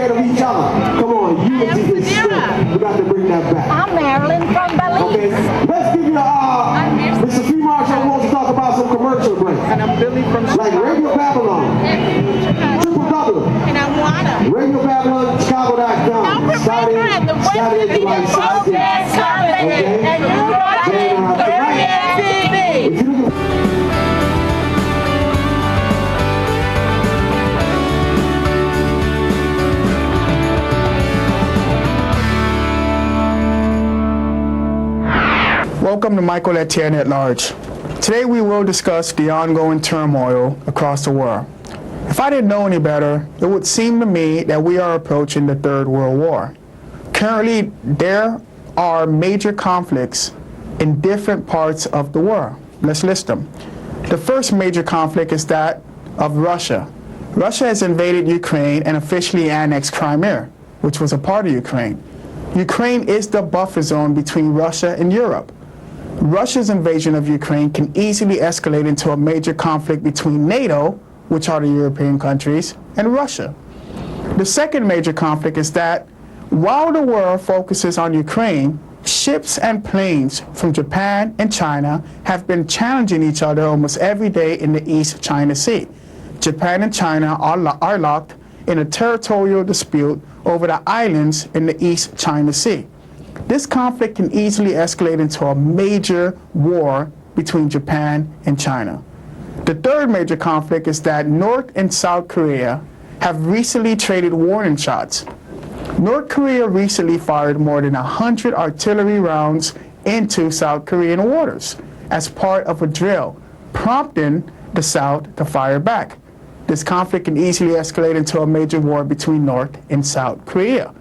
scared of each other. Come on, unity is strength. We got to bring that back. I'm Marilyn from Okay, Belize. let's give you Mr. Free Marshall wants to talk about some commercial breaks. And I'm Billy from Like Radio Babylon, Triple W, And I'm Juana. Radio Babylon, Chicago.com, starting July 16th. Okay? And you got it. If you look at Welcome to Michael Etienne at Large. Today we will discuss the ongoing turmoil across the world. If I didn't know any better, it would seem to me that we are approaching the Third World War. Currently, there are major conflicts in different parts of the world. Let's list them. The first major conflict is that of Russia. Russia has invaded Ukraine and officially annexed Crimea, which was a part of Ukraine. Ukraine is the buffer zone between Russia and Europe. Russia's invasion of Ukraine can easily escalate into a major conflict between NATO, which are the European countries, and Russia. The second major conflict is that while the world focuses on Ukraine, ships and planes from Japan and China have been challenging each other almost every day in the East China Sea. Japan and China are locked in a territorial dispute over the islands in the East China Sea. This conflict can easily escalate into a major war between Japan and China. The third major conflict is that North and South Korea have recently traded warning shots. North Korea recently fired more than 100 artillery rounds into South Korean waters as part of a drill, prompting the South to fire back. This conflict can easily escalate into a major war between North and South Korea.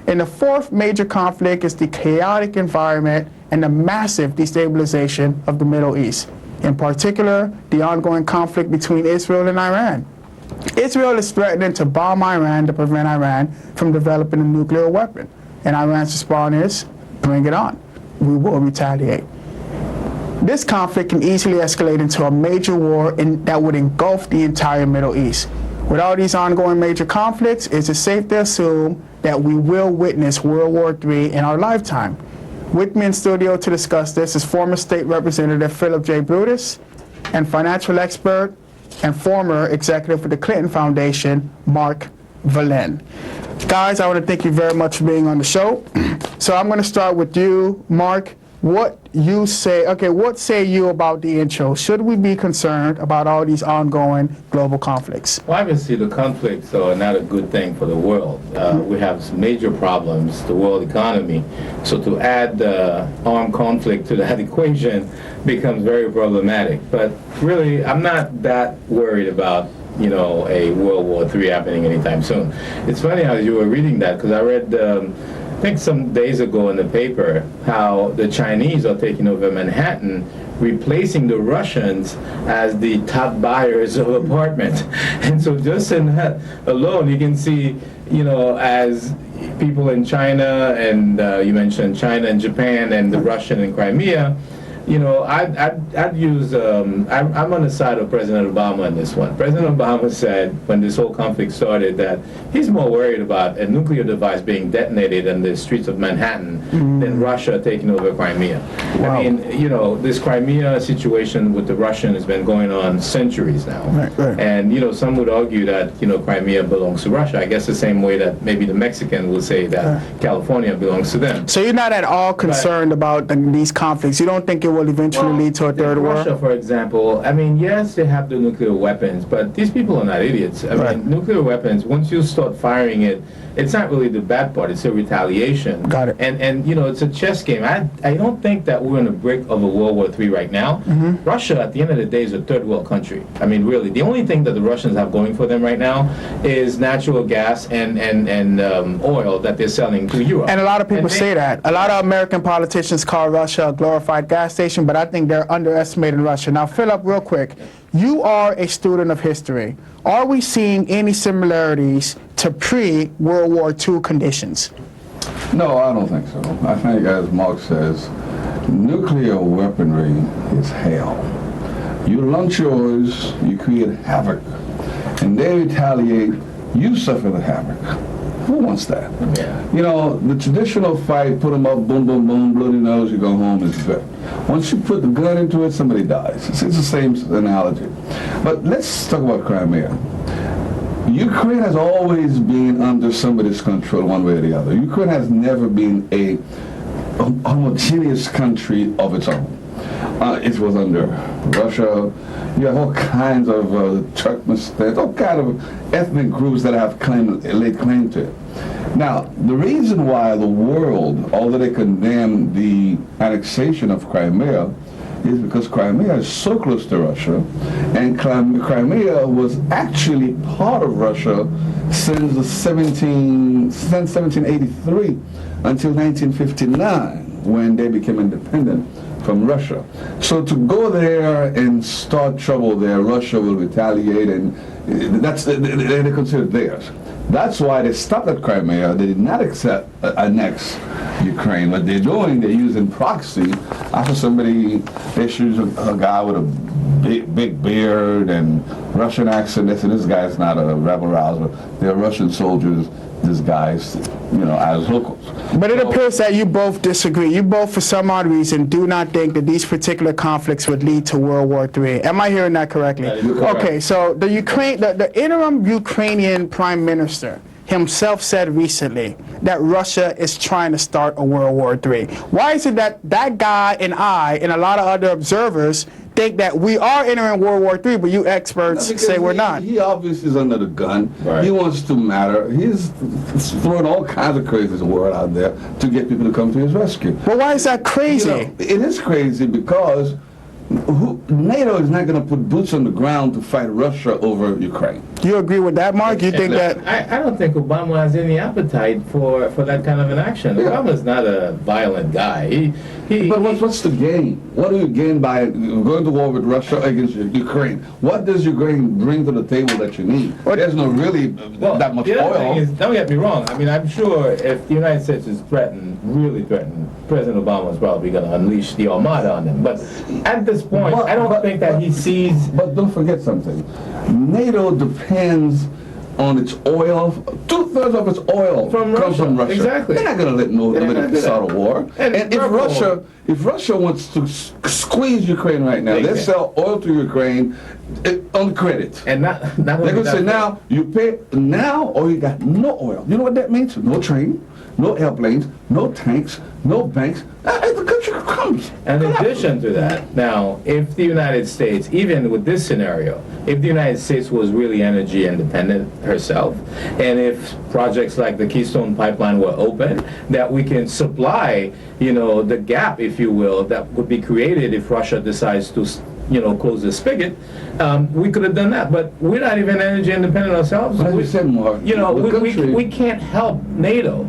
And the fourth major conflict is the chaotic environment and the massive destabilization of the Middle East. In particular, the ongoing conflict between Israel and Iran. Israel is threatening to bomb Iran to prevent Iran from developing a nuclear weapon. And Iran's response is, bring it on. We will retaliate. This conflict can easily escalate into a major war that would engulf the entire Middle East. With all these ongoing major conflicts, is it safe to assume that we will witness World War III in our lifetime? With me in studio to discuss this is former State Representative Philip J. Brutus and financial expert and former executive for the Clinton Foundation, Mark Valin. Guys, I want to thank you very much for being on the show. So I'm going to start with you, Mark. What say you about the intro? Should we be concerned about all these ongoing global conflicts? Well, obviously the conflicts are not a good thing for the world. We have some major problems, the world economy. So to add armed conflict to that equation becomes very problematic. But really, I'm not that worried about a World War III happening anytime soon. It's funny how you were reading that, because I read I think some days ago in the paper how the Chinese are taking over Manhattan, replacing the Russians as the top buyers of apartments. And so just in that alone, you can see, as people in China, and you mentioned China and Japan and the Russian and Crimea, I'd use, I'm on the side of President Obama on this one. President Obama said when this whole conflict started that he's more worried about a nuclear device being detonated in the streets of Manhattan than Russia taking over Crimea. Wow. I mean, this Crimea situation with the Russians has been going on centuries now. Right. And, some would argue that, Crimea belongs to Russia. I guess the same way that maybe the Mexican will say that California belongs to them. So you're not at all concerned about these conflicts? You don't think it will eventually lead to a third war? Russia, for example, I mean, yes, they have the nuclear weapons, but these people are not idiots. I mean, nuclear weapons, once you start firing it, it's not really the bad part, it's a retaliation. Got it. And it's a chess game. I don't think that we're on the brink of a World War III right now. Russia, at the end of the day, is a third world country. I mean, really, the only thing that the Russians have going for them right now is natural gas and oil that they're selling to Europe. And a lot of people say that. A lot of American politicians call Russia a glorified gas station, but I think they're underestimating Russia. Now, Philip, real quick, you are a student of history. Are we seeing any similarities to pre-World War II conditions? No, I don't think so. I think, as Mark says, nuclear weaponry is hell. You launch yours, you create havoc, and they retaliate, you suffer the havoc. Who wants that? Yeah. You know, the traditional fight, put them up, boom, boom, boom, bloody nose, you go home, is good. Once you put the gun into it, somebody dies. It's the same analogy. But let's talk about Crimea. Ukraine has always been under somebody's control one way or the other. Ukraine has never been a homogeneous country of its own. It was under Russia. You have all kinds of Turkmenistan, all kinds of ethnic groups that have laid claim to it. Now, the reason why the world, although they condemned the annexation of Crimea, is because Crimea is so close to Russia, and Crimea was actually part of Russia since 1783 until 1959, when they became independent from Russia. So to go there and start trouble there, Russia will retaliate, and they consider it theirs. That's why they stopped at Crimea. They did not annex Ukraine. What they're doing, they're using proxy. After somebody issues a guy with a big beard and Russian accent, they say this guy's not a rebel rouser. They're Russian soldiers disguised, as locals. But it appears that you both disagree. You both, for some odd reason, do not think that these particular conflicts would lead to World War III. Am I hearing that correctly? That is correct. Okay, so the interim Ukrainian prime minister himself said recently that Russia is trying to start a World War III. Why is it that that guy and I and a lot of other observers think that we are entering World War III, but you experts say we're not? He obviously is under the gun. Right. He wants to matter. He's throwing all kinds of crazy word out there to get people to come to his rescue. Well, why is that crazy? It is crazy because NATO is not going to put boots on the ground to fight Russia over Ukraine. Do you agree with that, Mark? You think that? I don't think Obama has any appetite for that kind of an action. Yeah. Obama's not a violent guy. But what's the gain? What do you gain by going to war with Russia against Ukraine? What does Ukraine bring to the table that you need? There's no really that much the other thing oil. is, don't get me wrong. I mean, I'm sure if the United States is really threatened, President Obama is probably going to unleash the Armada on them. But at this point, I don't think that he sees. But don't forget something. NATO depends on its oil. 2/3 of its oil From comes from Russia. Russia. Exactly. They're not going to let nobody start a war. And if Russia wants to squeeze Ukraine right now, they sell oil to Ukraine on credit. And not They're going to say now you pay now or you got no oil. You know what that means? No train, no airplanes, no tanks, no banks. The country comes. In addition to that, now, if the United States, even with this scenario, if the United States was really energy independent herself, and if projects like the Keystone Pipeline were open, that we can supply, the gap, if you will, that would be created if Russia decides to, close the spigot, we could have done that. But we're not even energy independent ourselves. But as you said, Mark, we can't help NATO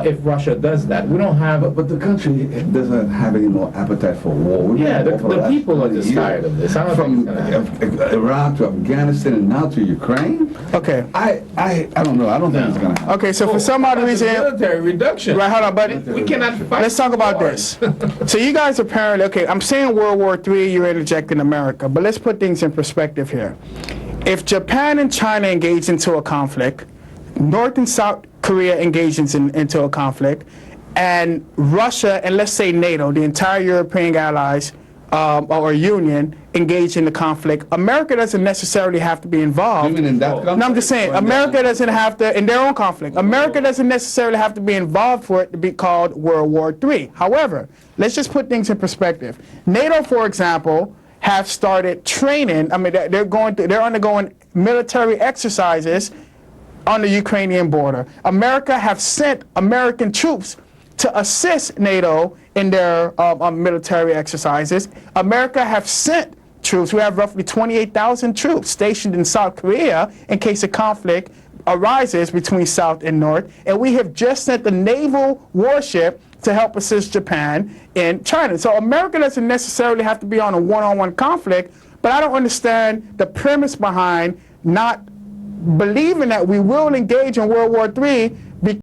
if Russia does that. We don't have. But the country doesn't have any more appetite for war. The people are just tired of this. I don't From think it's gonna happen. Iraq to Afghanistan and now to Ukraine. Okay. I don't know. I don't think it's going to happen. Okay, so for some odd That's a reason, military reduction. right, hold on, but We cannot fight. let's talk about this. So you guys apparently, okay, I'm saying World War III, you're interjecting America, but let's put things in perspective here. If Japan and China engage into a conflict, North and South Korea engages into a conflict, and Russia and let's say NATO, the entire European allies or union, engage in the conflict, America doesn't necessarily have to be involved. You mean in that conflict? No, I'm just saying, America doesn't have to, in their own conflict, America doesn't necessarily have to be involved for it to be called World War III. However, let's just put things in perspective. NATO, for example, have started training, they're undergoing military exercises on the Ukrainian border. America have sent American troops to assist NATO in their military exercises. America have sent troops. We have roughly 28,000 troops stationed in South Korea in case a conflict arises between South and North. And we have just sent the naval warship to help assist Japan in China. So America doesn't necessarily have to be on a one-on-one conflict, but I don't understand the premise behind not believing that we will engage in World War III